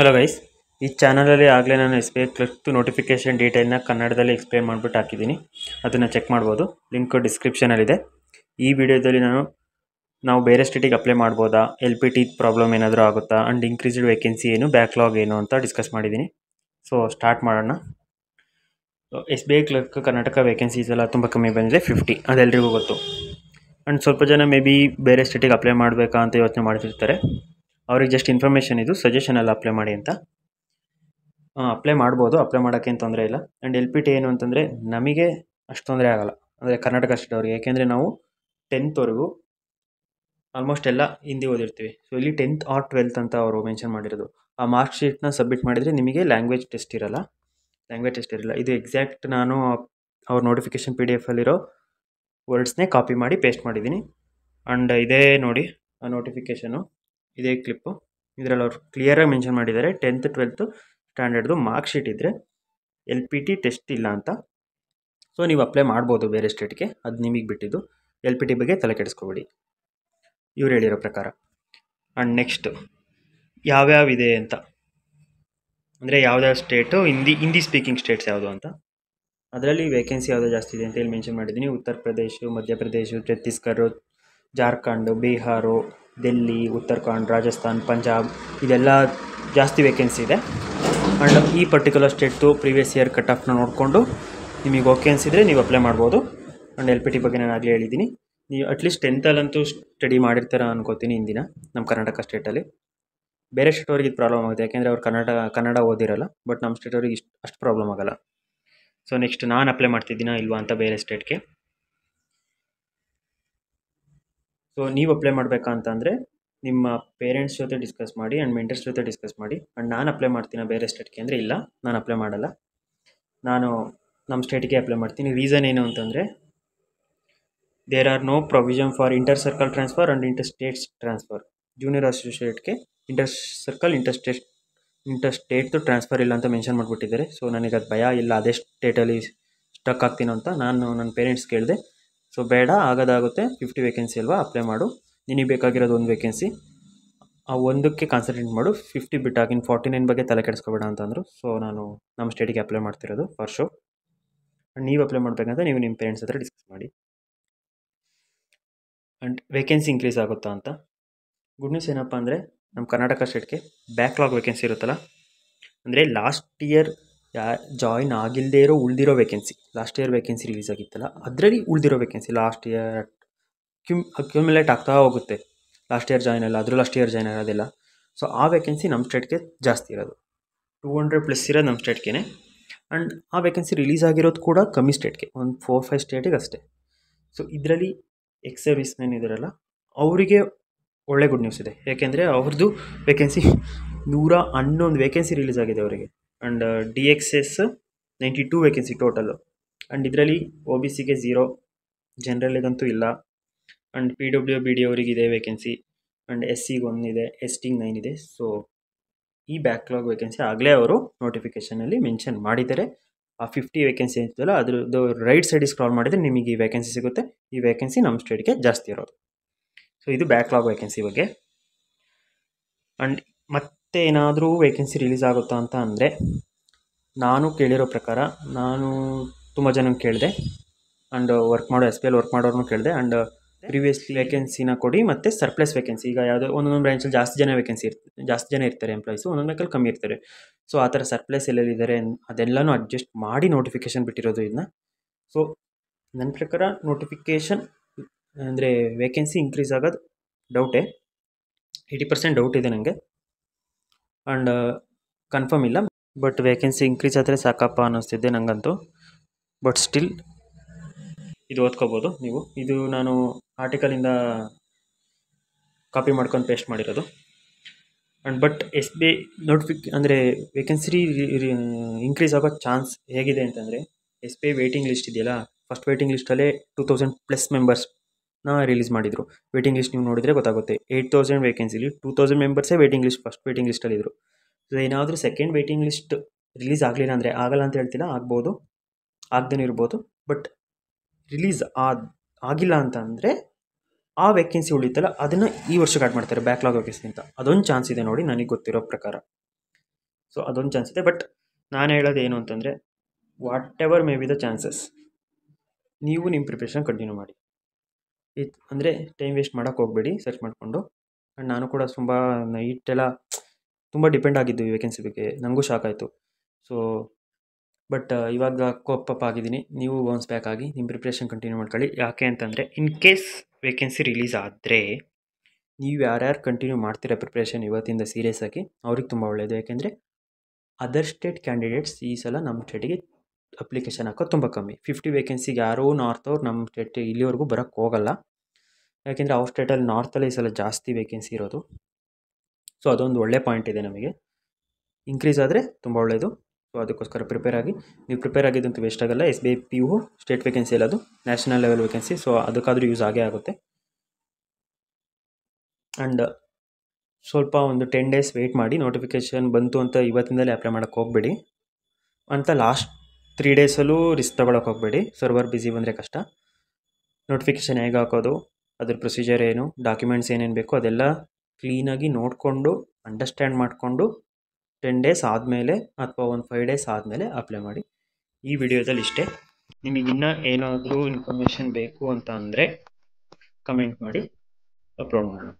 Hello guys, ಈ ಚಾನಲಲ್ಲಿ ಆಗಲೇ ನಾನು S B I clerk notification ಡೀಟೇಲ್ನ ಕನ್ನಡದಲ್ಲಿ ಎಕ್ಸ್ಪ್ಲೇನ್ ಮಾಡಿಬಿಟ್ಟು ಹಾಕಿದ್ದೀನಿ. ಅದನ್ನು ಚೆಕ್ ಮಾಡ್ಬೋದು. ಲಿಂಕ್ ಡಿಸ್ಕ್ರಿಪ್ಷನಲ್ಲಿದೆ. ಈ ವಿಡಿಯೋದಲ್ಲಿ ನಾವು ಬೇರೆ ಸ್ಟೇಟಿಗೆ ಅಪ್ಲೈ ಮಾಡ್ಬೋದಾ, LPT ಪ್ರಾಬ್ಲಮ್ ಏನಾದರೂ ಆಗುತ್ತಾ, ಆ್ಯಂಡ್ ಇನ್ಕ್ರೀಸ್ಡ್ ವೇಕೆನ್ಸಿ ಏನು, ಬ್ಯಾಕ್ಲಾಗ್ ಏನು ಅಂತ ಡಿಸ್ಕಸ್ ಮಾಡಿದ್ದೀನಿ. ಸೊ ಸ್ಟಾರ್ಟ್ ಮಾಡೋಣ. S B I clerk Karnataka vacancies ಎಲ್ಲ ತುಂಬ ಕಮ್ಮಿ ಬಂದಿದೆ, 50. ಅದೆಲ್ಲರಿಗೂ ಗೊತ್ತು. ಆ್ಯಂಡ್ ಸ್ವಲ್ಪ ಜನ ಮೇ ಬಿ ಬೇರೆ ಸ್ಟೇಟಿಗೆ ಅಪ್ಲೈ ಮಾಡಬೇಕಾ ಅಂತ ಯೋಚನೆ ಮಾಡ್ತಿರ್ತಾರೆ. ಅವ್ರಿಗೆ ಜಸ್ಟ್ ಇನ್ಫಾರ್ಮೇಷನ್ ಇದು, ಸಜೆಷನ್ ಎಲ್ಲ ಅಪ್ಲೈ ಮಾಡಿ ಅಂತ. ಅಪ್ಲೈ ಮಾಡ್ಬೋದು, ಅಪ್ಲೈ ಮಾಡೋಕ್ಕೇನು ತೊಂದರೆ ಇಲ್ಲ. ಆ್ಯಂಡ್ LPT ಏನು ಅಂತಂದರೆ ನಮಗೆ ಅಷ್ಟು ತೊಂದರೆ ಆಗೋಲ್ಲ, ಅಂದರೆ ಕರ್ನಾಟಕ ಸ್ಟೇಟ್ ಅವ್ರಿಗೆ. ಯಾಕೆಂದರೆ ನಾವು 10th ಆಲ್ಮೋಸ್ಟ್ ಎಲ್ಲ ಹಿಂದಿ ಓದಿರ್ತೀವಿ. ಸೊ ಇಲ್ಲಿ 10th or 12th ಅಂತ ಅವರು ಮೆನ್ಷನ್ ಮಾಡಿರೋದು. ಆ ಮಾರ್ಕ್ ಶೀಟ್ನ ಸಬ್ಮಿಟ್ ಮಾಡಿದರೆ ನಿಮಗೆ ಲ್ಯಾಂಗ್ವೇಜ್ ಟೆಸ್ಟ್ ಇರಲ್ಲ. ಇದು ಎಕ್ಸಾಕ್ಟ್ ನಾನು ಅವ್ರ ನೋಟಿಫಿಕೇಷನ್ PDF ಅಲ್ಲಿರೋ ವರ್ಡ್ಸ್ನೇ ಕಾಪಿ ಮಾಡಿ ಪೇಸ್ಟ್ ಮಾಡಿದ್ದೀನಿ. ಆ್ಯಂಡ್ ಇದೇ ನೋಡಿ ಆ ನೋಟಿಫಿಕೇಷನು, ಇದೇ ಕ್ಲಿಪ್ಪು. ಇದರಲ್ಲಿ ಅವ್ರು ಕ್ಲಿಯರಾಗಿ ಮೆನ್ಷನ್ ಮಾಡಿದ್ದಾರೆ 10th 12th ಸ್ಟ್ಯಾಂಡರ್ಡ್ದು ಮಾರ್ಕ್ ಶೀಟ್ ಇದ್ದರೆ LPT ಟೆಸ್ಟ್ ಇಲ್ಲ ಅಂತ. ಸೊ ನೀವು ಅಪ್ಲೈ ಮಾಡ್ಬೋದು ಬೇರೆ ಸ್ಟೇಟ್ಗೆ, ಅದು ನಿಮಗೆ ಬಿಟ್ಟಿದ್ದು. LPT ಬಗ್ಗೆ ತಲೆ ಕೆಡಿಸ್ಕೋಬೇಡಿ, ಇವ್ರು ಹೇಳಿರೋ ಪ್ರಕಾರ. ಆ್ಯಂಡ್ ನೆಕ್ಸ್ಟ್ ಯಾವ್ಯಾವಿದೆ ಅಂತ, ಅಂದರೆ ಯಾವ್ಯಾವ ಸ್ಟೇಟು ಹಿಂದಿ ಸ್ಪೀಕಿಂಗ್ ಸ್ಟೇಟ್ಸ್ ಯಾವುದು ಅಂತ. ಅದರಲ್ಲಿ ವೇಕೆನ್ಸಿ ಯಾವುದು ಜಾಸ್ತಿ ಇದೆ ಅಂತ ಹೇಳಿ ಮೆನ್ಷನ್ ಮಾಡಿದ್ದೀನಿ. ಉತ್ತರ ಪ್ರದೇಶ, ಮಧ್ಯಪ್ರದೇಶ, ಛತ್ತೀಸ್ಗಢ, ಜಾರ್ಖಂಡ್, ಬಿಹಾರು, ಡೆಲ್ಲಿ, ಉತ್ತರಾಖಂಡ್, ರಾಜಸ್ಥಾನ್, ಪಂಜಾಬ್, ಇದೆಲ್ಲ ಜಾಸ್ತಿ ವೇಕೆನ್ಸಿ ಇದೆ. ಆ್ಯಂಡ್ ಈ ಪರ್ಟಿಕ್ಯುಲರ್ ಸ್ಟೇಟ್ದು ಪ್ರೀವಿಯಸ್ ಇಯರ್ ಕಟ್ ಆಫ್ನ ನೋಡಿಕೊಂಡು ನಿಮಗೆ ಓಕೆ ಅನಿಸಿದರೆ ನೀವು ಅಪ್ಲೈ ಮಾಡ್ಬೋದು. ಆ್ಯಂಡ್ LPT ಬಗ್ಗೆ ನಾನು ಆಗಲೇ ಹೇಳಿದ್ದೀನಿ. ನೀವು ಅಟ್ಲೀಸ್ಟ್ 10th ಸ್ಟಡಿ ಮಾಡಿರ್ತೀರ ಅನ್ಕೋತೀನಿ ಹಿಂದಿನ, ನಮ್ಮ ಕರ್ನಾಟಕ ಸ್ಟೇಟಲ್ಲಿ. ಬೇರೆ ಸ್ಟೇಟ್ ಅವ್ರಿಗೆ ಇದು ಪ್ರಾಬ್ಲಮ್ ಆಗುತ್ತೆ, ಯಾಕೆಂದರೆ ಅವ್ರು ಕನ್ನಡ ಓದಿರಲ್ಲ. ಬಟ್ ನಮ್ಮ ಸ್ಟೇಟ್ ಅವ್ರಿಗೆ ಅಷ್ಟು ಪ್ರಾಬ್ಲಮ್ ಆಗೋಲ್ಲ. ಸೊ ನೆಕ್ಸ್ಟ್ ನಾನು ಅಪ್ಲೈ ಮಾಡ್ತಿದ್ದೀನಾ ಇಲ್ವಾ ಅಂತ ಬೇರೆ ಸ್ಟೇಟ್ಗೆ. ಸೊ ನೀವು ಅಪ್ಲೈ ಮಾಡಬೇಕಾ ಅಂತಂದರೆ ನಿಮ್ಮ ಪೇರೆಂಟ್ಸ್ ಜೊತೆ ಡಿಸ್ಕಸ್ ಮಾಡಿ ಆ್ಯಂಡ್ ಮೆಂಟರ್ಸ್ ಜೊತೆ ಡಿಸ್ಕಸ್ ಮಾಡಿ. ಆ್ಯಂಡ್ ನಾನು ಅಪ್ಲೈ ಮಾಡ್ತೀನಿ ಬೇರೆ ಸ್ಟೇಟ್ಗೆ ಅಂದರೆ ಇಲ್ಲ, ನಾನು ಅಪ್ಲೈ ಮಾಡಲ್ಲ. ನಾನು ನಮ್ಮ ಸ್ಟೇಟಿಗೆ ಅಪ್ಲೈ ಮಾಡ್ತೀನಿ. ರೀಸನ್ ಏನು ಅಂತಂದರೆ there are no provision for inter circle transfer and inter states transfer. Junior ಅಸೋಸಿಯೇಟ್ಗೆ ಇಂಟರ್ ಸರ್ಕಲ್ ಇಂಟರ್ ಸ್ಟೇಟ್ದು ಟ್ರಾನ್ಸ್ಫರ್ ಇಲ್ಲ ಅಂತ ಮೆನ್ಷನ್ ಮಾಡಿಬಿಟ್ಟಿದ್ದಾರೆ. ಸೊ ನನಗೆ ಅದು ಭಯ ಇಲ್ಲ, ಅದೇ ಸ್ಟೇಟಲ್ಲಿ ಸ್ಟಕ್ ಆಗ್ತೀನೋ ಅಂತ ನಾನು ನನ್ನ ಪೇರೆಂಟ್ಸ್ ಕೇಳಿದೆ. ಸೊ ಬೇಡ, ಆಗೋದಾಗುತ್ತೆ, 50 ವೇಕೆನ್ಸಿ ಅಲ್ವಾ, ಅಪ್ಲೈ ಮಾಡು. ನಿನಗೆ ಬೇಕಾಗಿರೋದು 1 ವೇಕೆನ್ಸಿ, ಆ ಒಂದಕ್ಕೆ ಕಾನ್ಸಂಟ್ರೇಟ್ ಮಾಡು, 50 ಬಿಟ್ಟಾಗಿನ 49 ಬಗ್ಗೆ ತಲೆ ಕೆಡಿಸ್ಕೋಬೇಡ ಅಂತಂದರು. ಸೊ ನಾನು ನಮ್ಮ ಸ್ಟೇಟಿಗೆ ಅಪ್ಲೈ ಮಾಡ್ತಿರೋದು ಫಾರ್ ಶೋ. ನೀವು ಅಪ್ಲೈ ಮಾಡಬೇಕಂತ ನೀವು ನಿಮ್ಮ ಪೇರೆಂಟ್ಸ್ ಹತ್ರ ಡಿಸ್ಕಸ್ ಮಾಡಿ. ಆ್ಯಂಡ್ ವೇಕೆನ್ಸಿ ಇನ್ಕ್ರೀಸ್ ಆಗುತ್ತಾ ಅಂತ. ಗುಡ್ ನ್ಯೂಸ್ ಏನಪ್ಪ ಅಂದರೆ ನಮ್ಮ ಕರ್ನಾಟಕ ಸ್ಟೇಟ್ಗೆ ಬ್ಯಾಕ್ಲಾಗ್ ವೇಕೆನ್ಸಿ ಇರುತ್ತಲ್ಲ, ಅಂದರೆ ಲಾಸ್ಟ್ ಇಯರ್ ಜಾಯಿನ್ ಆಗಿಲ್ಲದೆ ಇರೋ ಉಳಿದಿರೋ vacancy, last year vacancy release ಆಗಿತ್ತಲ್ಲ ಅದರಲ್ಲಿ ಉಳಿದಿರೋ ವೇಕೆನ್ಸಿ ಲಾಸ್ಟ್ ಇಯರ್ ಅಕ್ಯುಮುಲೇಟ್ ಆಗ್ತಾ ಹೋಗುತ್ತೆ. ಲಾಸ್ಟ್ ಇಯರ್ ಜಾಯ್ನ್ ಅಲ್ಲ, ಅದ್ರ ಲಾಸ್ಟ್ ಇಯರ್ ಜಾಯ್ನ್ ಆಗೋದಿಲ್ಲ. ಸೊ ಆ ವೇಕೆನ್ಸಿ ನಮ್ಮ ಸ್ಟೇಟ್ಗೆ ಜಾಸ್ತಿ ಇರೋದು, 200+ ಇರೋದು ನಮ್ಮ ಸ್ಟೇಟ್ಗೆ. ಆ್ಯಂಡ್ ಆ ವೇಕೆನ್ಸಿ ರಿಲೀಸ್ ಆಗಿರೋದು ಕೂಡ ಕಮ್ಮಿ ಸ್ಟೇಟ್ಗೆ, ಒಂದು 4-5 ಸ್ಟೇಟಿಗೆ ಅಷ್ಟೇ. ಸೊ ಇದರಲ್ಲಿ ಎಕ್ಸ್ ಸರ್ವಿಸ್ ಮೆನ್ ಇದ್ದಾರಲ್ಲ ಅವರಿಗೆ ಒಳ್ಳೆ ಗುಡ್ ನ್ಯೂಸ್ ಇದೆ. ಯಾಕೆಂದರೆ ಅವ್ರದ್ದು ವೇಕೆನ್ಸಿ 111 ವೇಕೆನ್ಸಿ ರಿಲೀಸ್ ಆಗಿದೆ ಅವರಿಗೆ. And DXS 92 vacancy total. And ಇದರಲ್ಲಿ OBCಗೆ 0, ಜನರಲ್ಲಿಗಂತೂ ಇಲ್ಲ. ಆ್ಯಂಡ್ PWBD ಅವರಿಗಿದೆ ವೇಕೆನ್ಸಿ. ಆ್ಯಂಡ್ SCಗೆ 1 ಇದೆ, STಗೆ 9 ಇದೆ. ಸೊ ಈ ಬ್ಯಾಕ್ಲಾಗ್ ವೇಕೆನ್ಸಿ ಆಗಲೇ ಅವರು ನೋಟಿಫಿಕೇಷನಲ್ಲಿ ಮೆನ್ಷನ್ ಮಾಡಿದ್ದಾರೆ. ಆ 50 ವೇಕೆನ್ಸಿ ಇರ್ತಲ್ಲ ಅದ್ರದ್ದು ರೈಟ್ ಸೈಡಿಗೆ ಸ್ಕ್ರಾಲ್ ಮಾಡಿದರೆ ನಿಮಗೆ ಈ ವೇಕೆನ್ಸಿ ಸಿಗುತ್ತೆ. ಈ ವೇಕೆನ್ಸಿ ನಮ್ಮ ಸ್ಟೇಟ್ಗೆ ಜಾಸ್ತಿ ಇರೋದು. ಸೊ ಇದು ಬ್ಯಾಕ್ಲಾಗ್ ವೇಕೆನ್ಸಿ ಬಗ್ಗೆ. ಆ್ಯಂಡ್ ಮತ್ತೆ ಏನಾದರೂ ವೇಕೆನ್ಸಿ ರಿಲೀಸ್ ಆಗುತ್ತಾ ಅಂತ ಅಂದರೆ, ನಾನು ಕೇಳಿರೋ ಪ್ರಕಾರ ನಾನು ತುಂಬ ಜನ ಕೇಳಿದೆ. ಆ್ಯಂಡ್ SBI ವರ್ಕ್ ಮಾಡೋರ್ನು ಕೇಳಿದೆ. ಆ್ಯಂಡ್ ಪ್ರೀವಿಯಸ್ಲಿ ವೇಕೆನ್ಸಿನ ಕೊಡಿ, ಮತ್ತು ಸರ್ಪ್ಲಸ್ ವೇಕೆನ್ಸಿ. ಈಗ ಯಾವುದೋ ಒಂದೊಂದು ಬ್ರಾಂಚಲ್ಲಿ ಜಾಸ್ತಿ ಜನ ಇರ್ತಾರೆ ಎಂಪ್ಲಾಯೀಸು, ಒಂದೊಂದು ಬೇಕಲ್ಲಿ ಕಮ್ಮಿ ಇರ್ತಾರೆ. ಸೊ ಆ ಥರ ಸರ್ಪ್ಲಸ್ ಎಲ್ಲೆಲ್ಲಿದ್ದಾರೆ ಅದೆಲ್ಲನೂ ಅಡ್ಜಸ್ಟ್ ಮಾಡಿ ನೋಟಿಫಿಕೇಷನ್ ಬಿಟ್ಟಿರೋದು ಇದನ್ನ. ಸೊ ನನ್ನ ಪ್ರಕಾರ ನೋಟಿಫಿಕೇಷನ್ ಅಂದರೆ ವೇಕೆನ್ಸಿ ಇನ್ಕ್ರೀಸ್ ಆಗೋದು ಡೌಟೇ, 80% ಡೌಟ್ ಇದೆ ನನಗೆ. ಆ್ಯಂಡ್ ಕನ್ಫರ್ಮ್ ಇಲ್ಲ, ಬಟ್ ವೇಕೆನ್ಸಿ ಇನ್ಕ್ರೀಸ್ ಆದರೆ ಸಾಕಪ್ಪ ಅನ್ನಿಸ್ತಿದ್ದೆ ನನಗಂತೂ. ಬಟ್ ಸ್ಟಿಲ್ ಇದು ಓದ್ಕೋಬೋದು ನೀವು. ಇದು ನಾನು ಆರ್ಟಿಕಲಿಂದ ಕಾಪಿ ಮಾಡ್ಕೊಂಡು ಪೇಸ್ಟ್ ಮಾಡಿರೋದು. ಆ್ಯಂಡ್ ಬಟ್ SBI ಅಂದರೆ ವೇಕೆನ್ಸಿ ಇನ್ಕ್ರೀಸ್ ಆಗೋ ಚಾನ್ಸ್ ಹೇಗಿದೆ ಅಂತಂದರೆ, SBI ವೇಟಿಂಗ್ ಲಿಸ್ಟ್ ಇದೆಯಲ್ಲ, ಫಸ್ಟ್ ವೇಟಿಂಗ್ ಲಿಸ್ಟಲ್ಲೇ 2000+ ಮೆಂಬರ್ಸ್ನ ರಿಲೀಸ್ ಮಾಡಿದರು. ವೇಟಿಂಗ್ ಲಿಸ್ಟ್ ನೀವು ನೋಡಿದರೆ ಗೊತ್ತಾಗುತ್ತೆ. 8000 ವೇಕೆನ್ಸಿಲಿ 2000 ಮೆಂಬರ್ಸೇ ಫಸ್ಟ್ ವೇಟಿಂಗ್ ಲಿಸ್ಟಲ್ಲಿದ್ದರು. ಸೊ ಏನಾದರೂ ಸೆಕೆಂಡ್ ವೇಟಿಂಗ್ ಲಿಸ್ಟ್ ರಿಲೀಸ್ ಆಗಲಿಲ್ಲ ಅಂದರೆ, ಆಗಲ್ಲ ಅಂತ ಹೇಳ್ತಿಲ್ಲ, ಆಗ್ಬೋದು, ಆಗದೇ ಇರ್ಬೋದು. ಬಟ್ ರಿಲೀಸ್ ಆಗಿಲ್ಲ ಅಂತ ಅಂದರೆ ಆ ವೇಕೆನ್ಸಿ ಉಳಿತಲ್ಲ ಅದನ್ನು ಈ ವರ್ಷಕ್ಕೆ ಆ್ಯಡ್ ಮಾಡ್ತಾರೆ ಬ್ಯಾಕ್ಲಾಗ್ ವೇಕೆನ್ಸಿ ಅಂತ. ಅದೊಂದು ಚಾನ್ಸ್ ಇದೆ ನೋಡಿ, ನನಗೆ ಗೊತ್ತಿರೋ ಪ್ರಕಾರ. ಸೊ ಅದೊಂದು ಚಾನ್ಸ್ ಇದೆ. ಬಟ್ ನಾನು ಹೇಳೋದು ಏನು ಅಂತಂದರೆ, what ever may be the chances, ನೀವು ನಿಮ್ಮ ಪ್ರಿಪ್ರೇಷನ್ ಕಂಟಿನ್ಯೂ ಮಾಡಿ. ಅಂದರೆ ಟೈಮ್ ವೇಸ್ಟ್ ಮಾಡೋಕ್ಕೆ ಹೋಗಬೇಡಿ ಸರ್ಚ್ ಮಾಡಿಕೊಂಡು. ಆ್ಯಂಡ್ ನಾನು ಕೂಡ ತುಂಬ ನೈಟೆಲ್ಲ ತುಂಬ ಡಿಪೆಂಡ್ ಆಗಿದ್ದು ಈ ವೇಕೆನ್ಸಿ ಬಗ್ಗೆ, ನನಗೂ ಶಾಕ್ ಆಯಿತು. ಸೊ ಬಟ್ ಇವಾಗ ಕೋಪಪ್ ಆಗಿದ್ದೀನಿ. ನೀವು ಬೌನ್ಸ್ ಬ್ಯಾಕ್ ಆಗಿ ನಿಮ್ಮ ಪ್ರಿಪ್ರೇಷನ್ ಕಂಟಿನ್ಯೂ ಮಾಡ್ಕೊಳ್ಳಿ. ಯಾಕೆ ಅಂತಂದರೆ, ಇನ್ ಕೇಸ್ ವೇಕೆನ್ಸಿ ರಿಲೀಸ್ ಆದರೆ ನೀವು ಯಾರ್ಯಾರು ಕಂಟಿನ್ಯೂ ಮಾಡ್ತೀರಾ ಪ್ರಿಪ್ರೇಷನ್ ಇವತ್ತಿಂದ ಸೀರಿಯಸ್ ಆಗಿ, ಅವ್ರಿಗೆ ತುಂಬ ಒಳ್ಳೆಯದು. ಯಾಕೆಂದರೆ ಅದರ್ ಸ್ಟೇಟ್ ಕ್ಯಾಂಡಿಡೇಟ್ಸ್ ಈ ಸಲ ನಮ್ಮ ಸ್ಟೇಟಿಗೆ ಅಪ್ಲಿಕೇಶನ್ ಹಾಕೋದು ತುಂಬ ಕಮ್ಮಿ. 50 ವೇಕೆನ್ಸಿಗೆ ಯಾರೂ ನಾರ್ತವ್ರು ನಮ್ಮ ಸ್ಟೇಟಿಗೆ ಇಲ್ಲಿವರೆಗೂ ಬರೋಕ್ಕೆ ಹೋಗಲ್ಲ. ಯಾಕೆಂದರೆ ಅವ್ರ ಸ್ಟೇಟಲ್ಲಿ ನಾರ್ತಲ್ಲೇ ಈ ಸಲ ಜಾಸ್ತಿ ವೇಕೆನ್ಸಿ ಇರೋದು. ಸೊ ಅದೊಂದು ಒಳ್ಳೆ ಪಾಯಿಂಟ್ ಇದೆ ನಮಗೆ. ಇನ್ಕ್ರೀಸ್ ಆದರೆ ತುಂಬ ಒಳ್ಳೆಯದು. ಸೊ ಅದಕ್ಕೋಸ್ಕರ ಪ್ರಿಪೇರ್ ಆಗಿ. ನೀವು ಪ್ರಿಪೇರ್ ಆಗಿದ್ದಂತೂ ವೇಸ್ಟ್ ಆಗಲ್ಲ. SBI PU ಸ್ಟೇಟ್ ವೇಕೆನ್ಸಿ ಅಲ್ಲ, ಅದು ನ್ಯಾಷನಲ್ ಲೆವೆಲ್ ವೇಕೆನ್ಸಿ. ಸೊ ಅದಕ್ಕಾದರೂ ಯೂಸ್ ಆಗೇ ಆಗುತ್ತೆ. ಆ್ಯಂಡ್ ಸ್ವಲ್ಪ ಒಂದು 10 ಡೇಸ್ ವೆಯ್ಟ್ ಮಾಡಿ. ನೋಟಿಫಿಕೇಷನ್ ಬಂತು ಅಂತ ಇವತ್ತಿಂದಲೇ ಅಪ್ಲೈ ಮಾಡೋಕ್ಕೆ ಹೋಗಬೇಡಿ ಅಂತ. ಲಾಸ್ಟ್ 3 ಡೇಸಲ್ಲೂ ರಿಸ್ಕ್ ತೊಗೊಳಕ್ಕೆ ಹೋಗಬೇಡಿ. ಸರ್ವರ್ ಬ್ಯುಸಿ ಬಂದರೆ ಕಷ್ಟ. ನೋಟಿಫಿಕೇಷನ್ ಹೇಗೆ ಹಾಕೋದು, ಅದ್ರ ಪ್ರೊಸೀಜರ್ ಏನು, ಡಾಕ್ಯುಮೆಂಟ್ಸ್ ಏನೇನು ಬೇಕು ಅದೆಲ್ಲ ಕ್ಲೀನಾಗಿ ನೋಡಿಕೊಂಡು ಅಂಡರ್ಸ್ಟ್ಯಾಂಡ್ ಮಾಡಿಕೊಂಡು 10 ಡೇಸ್ ಆದಮೇಲೆ ಅಥವಾ ಒಂದು 5 ಡೇಸ್ ಆದಮೇಲೆ ಅಪ್ಲೈ ಮಾಡಿ. ಈ ವಿಡಿಯೋದಲ್ಲಿ ಇಷ್ಟೇ. ನಿಮಗಿನ್ನೂ ಏನಾದರೂ ಇನ್ಫಾರ್ಮೇಷನ್ ಬೇಕು ಅಂತ ಅಂದರೆ ಕಮೆಂಟ್ ಮಾಡಿ, ಅಪ್ಲೋಡ್ ಮಾಡೋಣ.